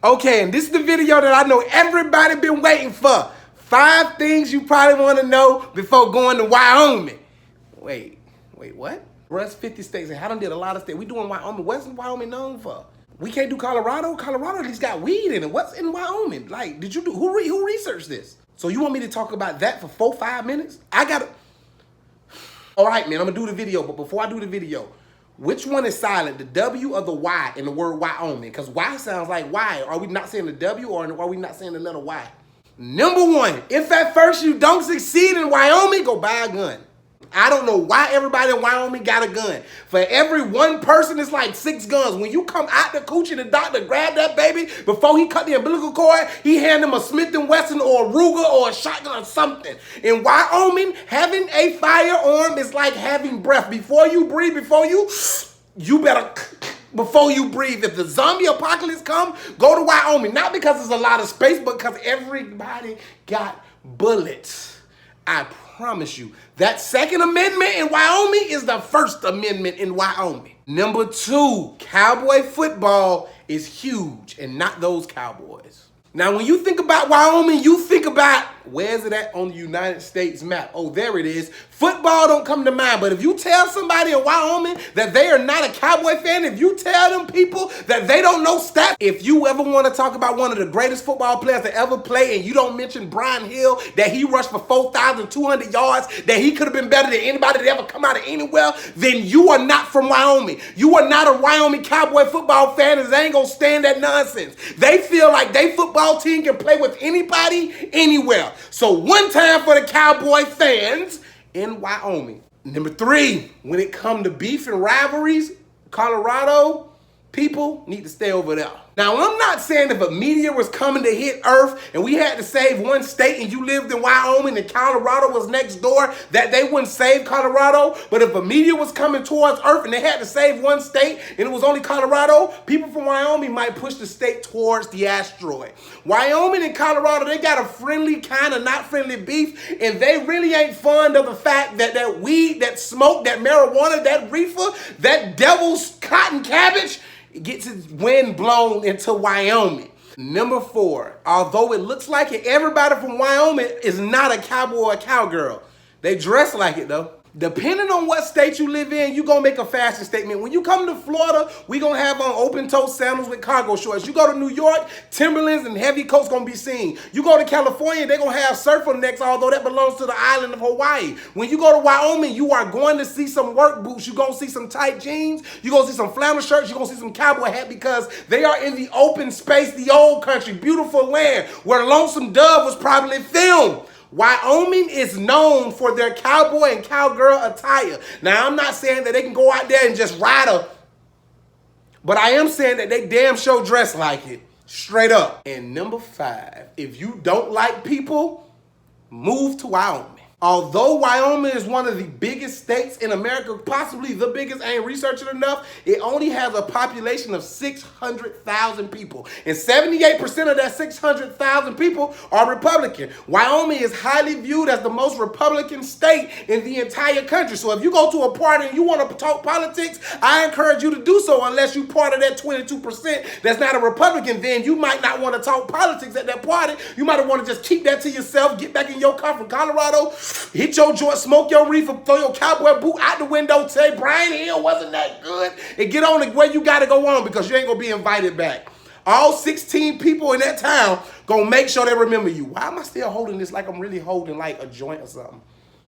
Okay, and this is the video that I know everybody been waiting for. 5 things you probably want to know before going to Wyoming. Wait, what? Russ 50 states, and I done did a lot of states. We doing Wyoming. What's Wyoming known for? We can't do Colorado? Colorado at least got weed in it. What's in Wyoming? Like, did you do, who researched this? So you want me to talk about that for 4-5 minutes? I gotta, all right, man, I'm gonna do the video, but before I do the video, which one is silent, the W or the Y in the word Wyoming? Because Y sounds like Y. Are we not saying the W or are we not saying the letter Y? Number 1, if at first you don't succeed in Wyoming, go buy a gun. I don't know why everybody in Wyoming got a gun. For every one person, it's like 6 guns. When you come out the coochie, the doctor grab that baby, before he cut the umbilical cord, he hand him a Smith & Wesson or a Ruger or a shotgun or something. In Wyoming, having a firearm is like having breath. Before you breathe, before you breathe. If the zombie apocalypse come, go to Wyoming. Not because there's a lot of space, but because everybody got bullets. I promise you. That Second Amendment in Wyoming is the First Amendment in Wyoming. Number 2, cowboy football is huge, and not those Cowboys. Now, when you think about Wyoming, you think about, where's it at on the United States map? Oh, there it is. Football don't come to mind, but if you tell somebody in Wyoming that they are not a Cowboy fan, if you tell them people that they don't know stats, if you ever want to talk about one of the greatest football players to ever play and you don't mention Brian Hill, that he rushed for 4,200 yards, that he could have been better than anybody that ever come out of anywhere, then you are not from Wyoming. You are not a Wyoming Cowboy football fan, and they ain't gonna stand that nonsense. They feel like they football team can play with anybody, anywhere. So one time for the Cowboy fans in Wyoming. Number 3, when it comes to beef and rivalries, Colorado people need to stay over there. Now, I'm not saying if a meteor was coming to hit Earth and we had to save one state and you lived in Wyoming and Colorado was next door, that they wouldn't save Colorado. But if a meteor was coming towards Earth and they had to save one state and it was only Colorado, people from Wyoming might push the state towards the asteroid. Wyoming and Colorado, they got a friendly kind of not friendly beef, and they really ain't fond of the fact that that weed, that smoke, that marijuana, that reefer, that devil's cotton cabbage, it gets its wind blown into Wyoming. Number 4, although it looks like it, everybody from Wyoming is not a cowboy or a cowgirl. They dress like it though. Depending on what state you live in, you gonna make a fashion statement. When you come to Florida, we gonna have on open-toe sandals with cargo shorts. You go to New York, Timberlands and heavy coats gonna be seen. You go to California, they gonna have surfer necks, although that belongs to the island of Hawaii. When you go to Wyoming, you are going to see some work boots. You gonna see some tight jeans. You gonna see some flannel shirts. You gonna see some cowboy hat, because they are in the open space, the old country, beautiful land where Lonesome Dove was probably filmed. Wyoming is known for their cowboy and cowgirl attire. Now, I'm not saying that they can go out there and just ride but I am saying that they damn sure dress like it. Straight up. And number 5, if you don't like people, move to Wyoming. Although Wyoming is one of the biggest states in America, possibly the biggest, I ain't researching enough, it only has a population of 600,000 people. And 78% of that 600,000 people are Republican. Wyoming is highly viewed as the most Republican state in the entire country. So if you go to a party and you want to talk politics, I encourage you to do so, unless you part of that 22% that's not a Republican. Then you might not want to talk politics at that party. You might want to just keep that to yourself, get back in your car from Colorado, hit your joint, smoke your reefer, throw your cowboy boot out the window, say Brian Hill wasn't that good, and get on the way you got to go on, because you ain't going to be invited back. All 16 people in that town going to make sure they remember you. Why am I still holding this like I'm really holding like a joint or something?